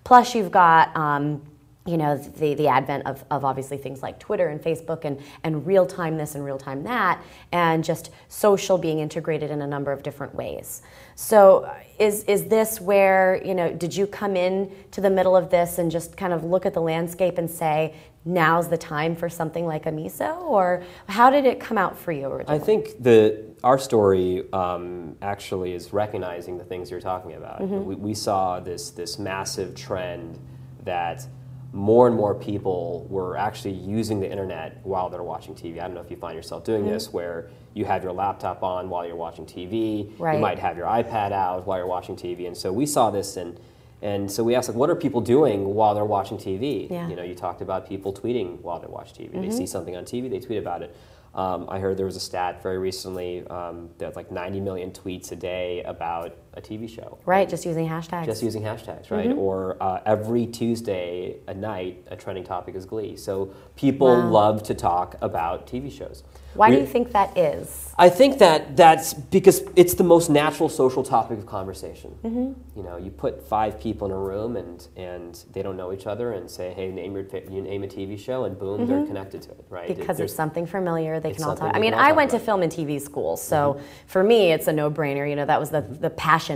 Plus, you've got you know, the advent of obviously things like Twitter and Facebook and real-time this and real-time that, and just social being integrated in a number of different ways. So is this where, you know, did you come in to the middle of this and just kind of look at the landscape and say, now's the time for something like a Miso? Or how did it come out for you originally? I think our story actually is recognizing the things you're talking about. We saw this massive trend that more and more people were actually using the internet while they're watching TV. I don't know if you find yourself doing this, where you have your laptop on while you're watching TV. You might have your iPad out while you're watching TV. And so we saw this, and so we asked, like, what are people doing while they're watching TV? You know, you talked about people tweeting while they watch TV. They see something on TV, they tweet about it. I heard there was a stat very recently that like 90 million tweets a day about a TV show. Right, just using hashtags. Just using hashtags, right? Or every Tuesday at night, a trending topic is Glee. So people love to talk about TV shows. Why do you think that is? I think that's because it's the most natural social topic of conversation. You know, you put 5 people in a room and they don't know each other and say, hey, name a TV show, and boom, they're connected to it, right? Because it's something familiar, they can all talk. I mean, I went to film and TV school, so for me, it's a no-brainer. You know, that was the passion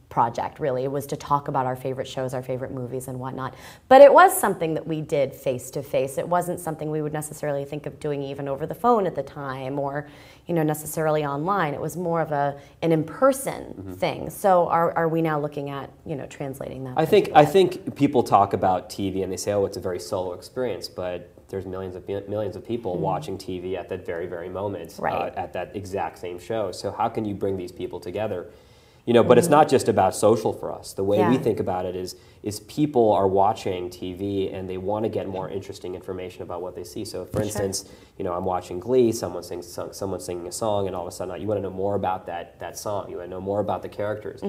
project, really. It was to talk about our favorite shows, our favorite movies and whatnot. But it was something that we did face to face. It wasn't something we would necessarily think of doing even over the phone at the time, or, you know, necessarily online. It was more of an in-person thing. So are we now looking at, you know, translating that? I think people talk about TV and they say, oh, it's a very solo experience, but there's millions of people watching TV at that very, very moment, at that exact same show. So how can you bring these people together? You know, but it's not just about social for us. The way we think about it is people are watching TV and they want to get more interesting information about what they see. So, for instance, you know, I'm watching Glee, someone's singing a song, and all of a sudden you want to know more about that song. You want to know more about the characters.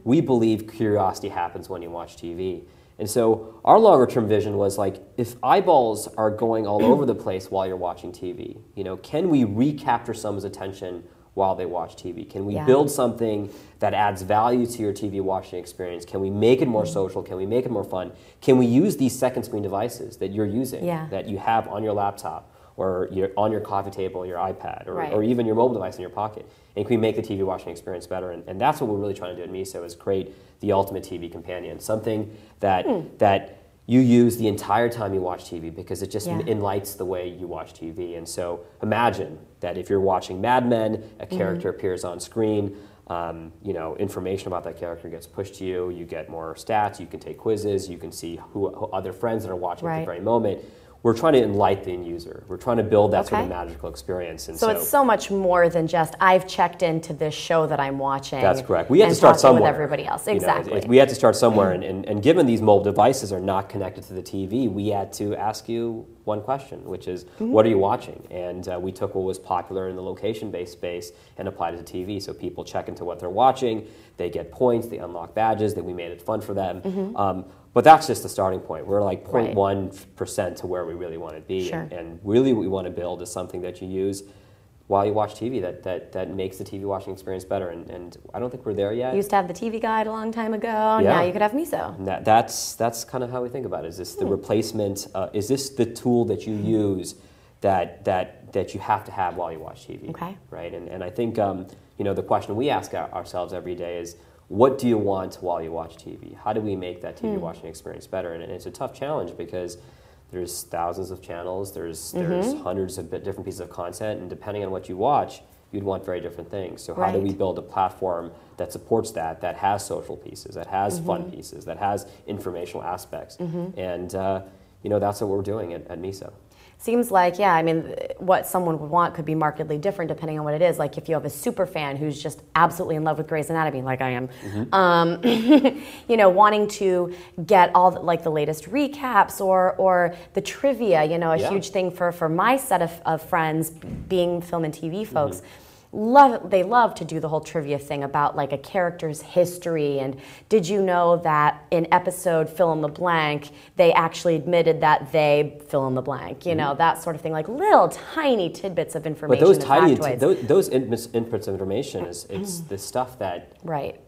We believe curiosity happens when you watch TV. And so our longer term vision was like, if eyeballs are going all over the place while you're watching TV, you know, can we recapture someone's attention while they watch TV? Can we build something that adds value to your TV watching experience? Can we make it more social? Can we make it more fun? Can we use these second screen devices that you're using, that you have on your laptop, or on your coffee table, your iPad, or even your mobile device in your pocket? And can we make the TV watching experience better? And that's what we're really trying to do at Miso, is create the ultimate TV companion, something that you use the entire time you watch TV, because it just enlightens the way you watch TV. And so imagine that if you're watching Mad Men, a character appears on screen, you know, information about that character gets pushed to you, you get more stats, you can take quizzes, you can see who other friends that are watching at the very moment. We're trying to enlighten the end user. We're trying to build that sort of magical experience. And so it's so much more than just, I've checked into this show that I'm watching. That's correct. We had to start somewhere. With everybody else. Exactly. You know, we had to start somewhere, and given these mobile devices are not connected to the TV, we had to ask you one question, which is, what are you watching? And we took what was popular in the location-based space and applied it to TV. So people check into what they're watching, they get points, they unlock badges, that we made it fun for them. But that's just the starting point. We're like 0.1% to where we really want to be. And really what we want to build is something that you use while you watch TV that makes the TV watching experience better. And I don't think we're there yet. You used to have the TV Guide a long time ago. Now you could have Miso. And that's kind of how we think about it. Is this the replacement? Is this the tool that you use that you have to have while you watch TV? Right? And I think you know, the question we ask ourselves every day is, what do you want while you watch TV? How do we make that TV watching experience better? And it's a tough challenge, because there's thousands of channels, there's hundreds of different pieces of content, and depending on what you watch, you'd want very different things. So how do we build a platform that supports that has social pieces, that has fun pieces, that has informational aspects? And you know, that's what we're doing at Miso. Seems like, I mean, what someone would want could be markedly different depending on what it is. Like if you have a super fan who's just absolutely in love with Grey's Anatomy, like I am, you know, wanting to get all the latest recaps or the trivia, you know, a huge thing for my set of friends, being film and TV folks. They love to do the whole trivia thing about like a character's history, and did you know that in episode fill in the blank they actually admitted that they fill in the blank, you know, that sort of thing, like little tiny tidbits of information. But those inputs of information is it's the stuff that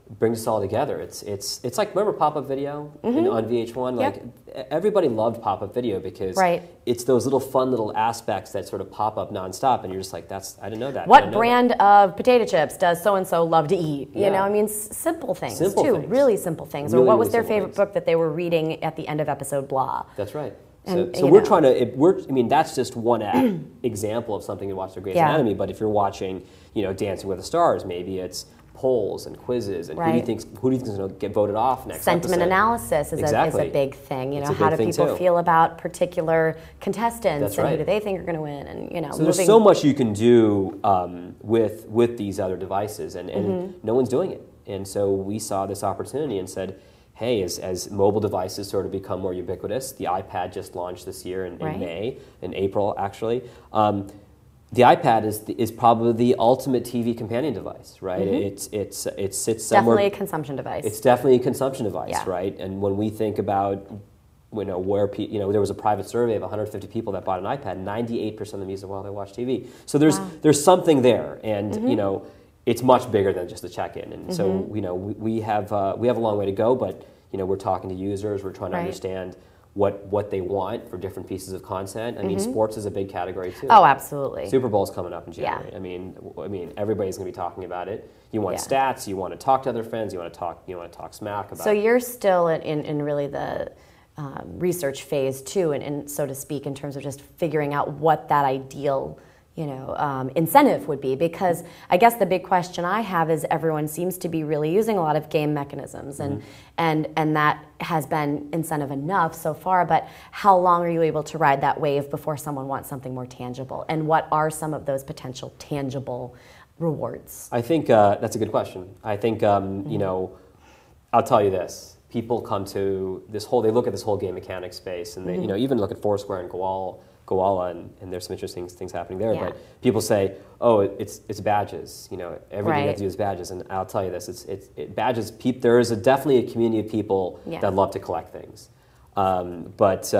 brings us all together. It's like, remember pop-up video on VH1? Like everybody loved pop-up video because it's those little fun little aspects that sort of pop up nonstop, and you're just like, I didn't know that. What brand of potato chips does so-and-so love to eat? You know, I mean, simple things really simple things. Really, or what was their favorite book that they were reading at the end of episode blah? That's right. So we're trying to, I mean, that's just one example of something to watch the Grey's Anatomy, but if you're watching, Dancing with the Stars, maybe it's polls and quizzes, and who do you think is going to get voted off next Sentiment episode? Analysis is a big thing. How do people feel about particular contestants, and who do they think are going to win? And so there's so much you can do with these other devices, and no one's doing it. And so we saw this opportunity and said, hey, as mobile devices sort of become more ubiquitous, the iPad just launched this year in April actually. The iPad is probably the ultimate TV companion device, right? It sits somewhere. Definitely a consumption device. It's definitely a consumption device, right? And when we think about where there was a private survey of 150 people that bought an iPad, 98% of them use it while they watch TV. So there's something there, and it's much bigger than just a check-in. And so we have a long way to go, but we're talking to users, we're trying to understand what they want for different pieces of content. I mean, sports is a big category too. Oh, absolutely. Super Bowl's coming up in January. I mean, everybody's going to be talking about it. You want stats. You want to talk to other friends. You want to talk smack about. So you're still in really the research phase too, and so to speak, in terms of just figuring out what that ideal incentive would be, because I guess the big question I have is everyone seems to be really using a lot of game mechanisms, and that has been incentive enough so far, but how long are you able to ride that wave before someone wants something more tangible, and what are some of those potential tangible rewards? I think that's a good question. I think I'll tell you this: people come to they look at this whole game mechanic space, and they even look at Foursquare and Koala, and there's some interesting things happening there. But people say, "Oh, it's badges. Everything you have to do is badges." And I'll tell you this: it's badges. There is definitely a community of people that love to collect things, but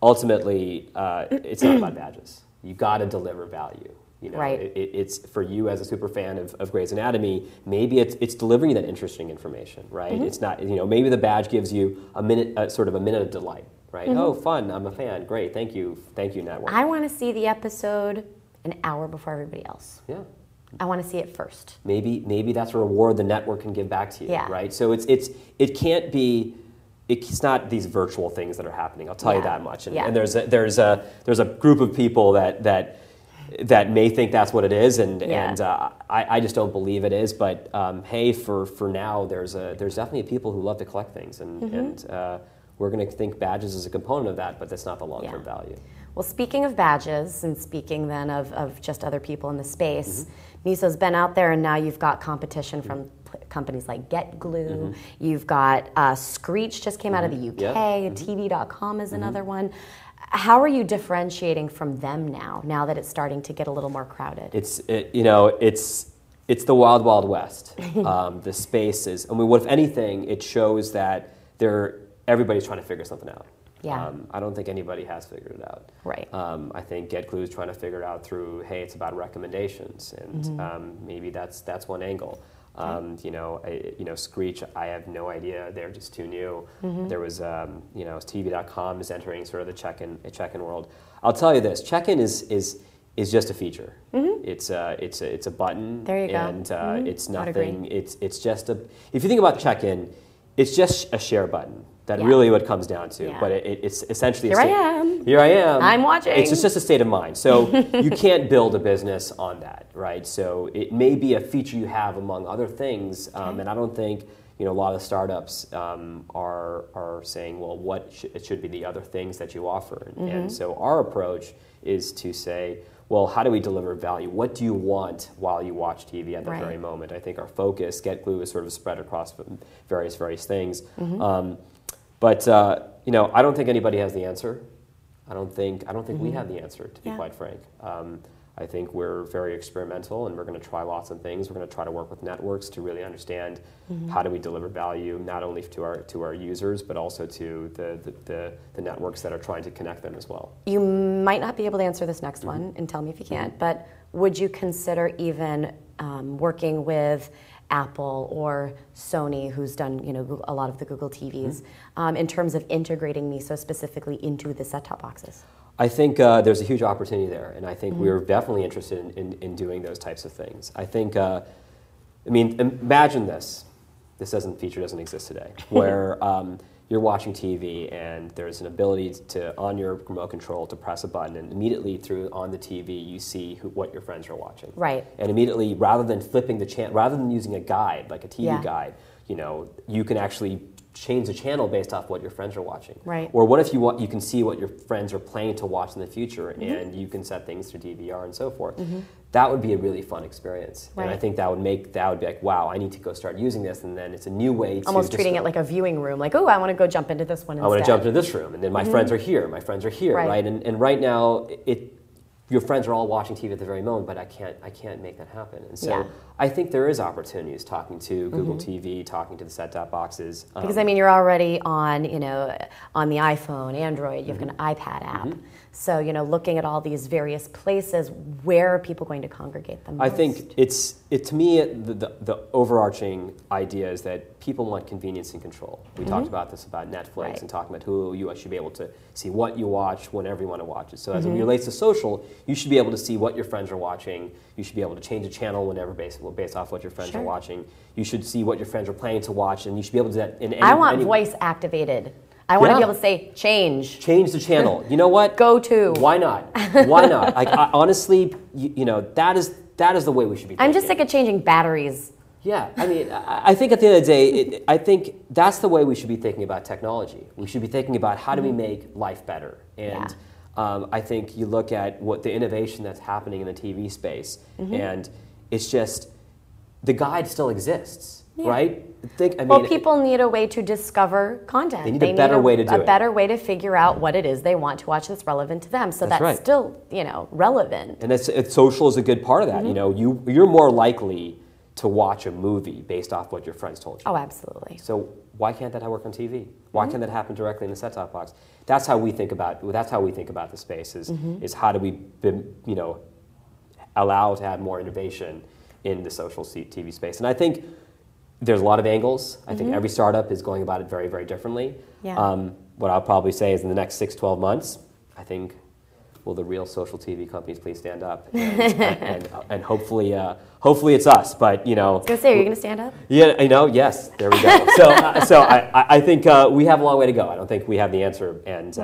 ultimately, it's not about badges. You got to deliver value. It's for you as a super fan of Grey's Anatomy. Network. It's delivering you that interesting information, right? It's not. Maybe the badge gives you a minute of delight. Right? Oh, fun! I'm a fan. Great, thank you, network. I want to see the episode an hour before everybody else. Yeah, I want to see it first. Maybe that's a reward the network can give back to you. Yeah. Right. So it can't be. It's not these virtual things that are happening. I'll tell you that much. And there's a group of people that may think that's what it is, and I just don't believe it is. But hey, for now, there's definitely people who love to collect things, and we're going to think badges is a component of that, but that's not the long-term value. Well, speaking of badges, and speaking then of just other people in the space, Miso's been out there, and now you've got competition from companies like GetGlue. You've got Screech just came out of the UK. TV.com is another one. How are you differentiating from them now that it's starting to get a little more crowded? It's the wild, wild west. The space is, what if anything, it shows that everybody's trying to figure something out. Yeah. I don't think anybody has figured it out. Right. I think GetGlue is trying to figure it out through, hey, it's about recommendations, and maybe that's one angle. Screech, I have no idea. They're just too new. There was, TV.com is entering sort of the check-in world. I'll tell you this: check-in is just a feature. It's a button. There you go. And it's nothing. It's just a. If you think about check-in, it's just a share button. That's really what it comes down to. Yeah. But it's essentially Here I am. I'm watching. It's just a state of mind. So you can't build a business on that, right? So it may be a feature you have among other things, and I don't think a lot of startups are saying, well, it should be the other things that you offer. And so our approach is to say, well, how do we deliver value? What do you want while you watch TV at that very moment? I think our focus, GetGlue, is sort of spread across various things. But I don't think anybody has the answer. I don't think we have the answer, to be quite frank. I think we're very experimental, and we're going to try lots of things. We're going to try to work with networks to really understand how do we deliver value not only to our users, but also to the networks that are trying to connect them as well. You might not be able to answer this next one, and tell me if you can't, but would you consider even working with Apple or Sony, who's done a lot of the Google TVs, in terms of integrating Miso specifically into the set-top boxes? I think there's a huge opportunity there, and I think we're definitely interested in doing those types of things. I think, I mean, imagine this. This feature doesn't exist today, where you're watching TV and there's an ability to, on your remote control, to press a button, and immediately on the TV you see what your friends are watching. Right. And immediately, rather than flipping the channel, rather than using a guide like a TV guide, you can actually change the channel based off what your friends are watching. Right. Or what if you can see what your friends are planning to watch in the future, and you can set things through DVR and so forth. That would be a really fun experience. Right. And I think that would be like, wow, I need to go start using this, and then it's a new way to almost treating it like a viewing room, like, oh, I want to go jump into this one instead. I want to jump into this room, and then my friends are here, right? And right now, your friends are all watching TV at the very moment, but I can't make that happen. And so I think there is opportunities talking to Google TV, talking to the set-top boxes. Because I mean, you're already on, on the iPhone, Android, you've got an iPad app. So, looking at all these various places, where are people going to congregate the most? I think to me, the overarching idea is that people want convenience and control. We talked about this about Netflix and talking about who you should be able to see what you watch whenever you want to watch it. So as it relates to social, you should be able to see what your friends are watching. You should be able to change a channel whenever based off what your friends are watching. You should see what your friends are planning to watch, and you should be able to do that in any... I want voice activated. I want to be able to say, change. Change the channel. You know what? Go to. Why not? Why not? Like, honestly, that is the way we should be thinking. I'm just sick of changing batteries. Yeah, I mean, I think at the end of the day, I think that's the way we should be thinking about technology. We should be thinking about how do we make life better. And I think you look at what the innovation that's happening in the TV space, and it's just, the guide still exists. Right? Well, people need a way to discover content. They need a better way to do it. A better way to figure out what it is they want to watch that's relevant to them. So that's still, relevant. And social is a good part of that. You're more likely to watch a movie based off what your friends told you. Oh, absolutely. So why can't that work on TV? Why can't that happen directly in the set-top box? That's how we think about the space. Is how do we allow to have more innovation in the social TV space? And I think there's a lot of angles. I think every startup is going about it very, very differently. Yeah. What I'll probably say is in the next 6-12 months, I think, will the real social TV companies please stand up? And hopefully it's us. But I was going to say, are you going to stand up? Yeah, yes, there we go. So I think we have a long way to go. I don't think we have the answer, and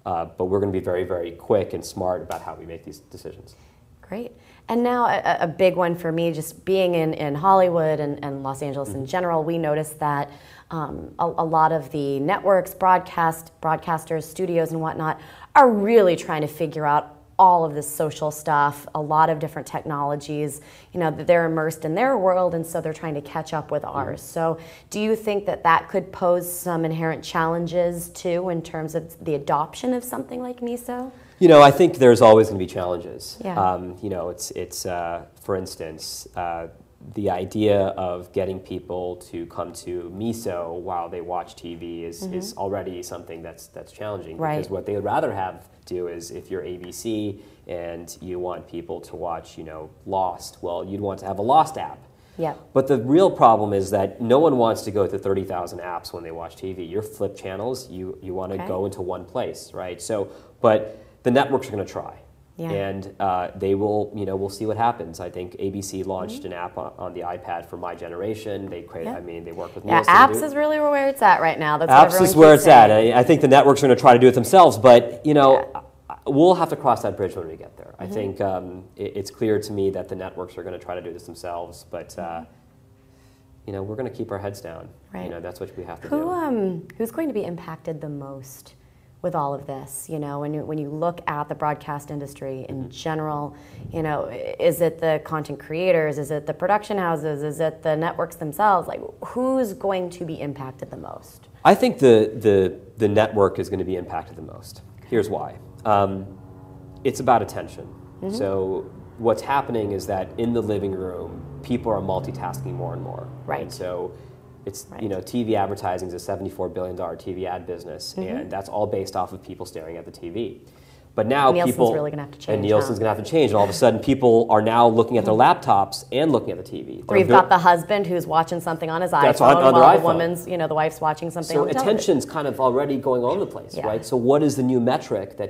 but we're going to be very, very quick and smart about how we make these decisions. Great. And now a big one for me, just being in Hollywood and Los Angeles in general, we noticed that a lot of the networks, broadcasters, studios and whatnot are really trying to figure out all of this social stuff, a lot of different technologies, they're immersed in their world, and so they're trying to catch up with ours. So do you think that could pose some inherent challenges too in terms of the adoption of something like Miso? I think there's always going to be challenges. Yeah. It's for instance, the idea of getting people to come to Miso while they watch TV is already something that's challenging. Right. Because what they would rather have do is, if you're ABC and you want people to watch, Lost, well, you'd want to have a Lost app. Yeah. But the real problem is that no one wants to go to 30,000 apps when they watch TV. Your flip channels, you want to go into one place, right? So, but the networks are going to try. Yeah. And they will, we'll see what happens. I think ABC launched an app on the iPad for my generation. They created, they work with Niyogi. Yeah, apps is really where it's at right now. That's apps is where it's at. I think the networks are going to try to do it themselves, but we'll have to cross that bridge when we get there. I think it's clear to me that the networks are going to try to do this themselves, but we're going to keep our heads down. Right. That's what we have to do. Who's going to be impacted the most with all of this? When you look at the broadcast industry in general, is it the content creators? Is it the production houses? Is it the networks themselves? Like, who's going to be impacted the most? I think the network is going to be impacted the most. Here's why. It's about attention. So what's happening is that in the living room, people are multitasking more and more. Right. And so it's, TV advertising is a $74 billion TV ad business, and that's all based off of people staring at the TV. But now Nielsen's people really gonna have to change. and Nielsen's going to have to change. And all of a sudden, people are now looking at their laptops and looking at the TV. Or you've got the husband who's watching something on his iPhone That's on their while the iPhone. woman's, the wife's watching something So on television. attention's kind of already going all over the place, Yeah. right? So what is the new metric that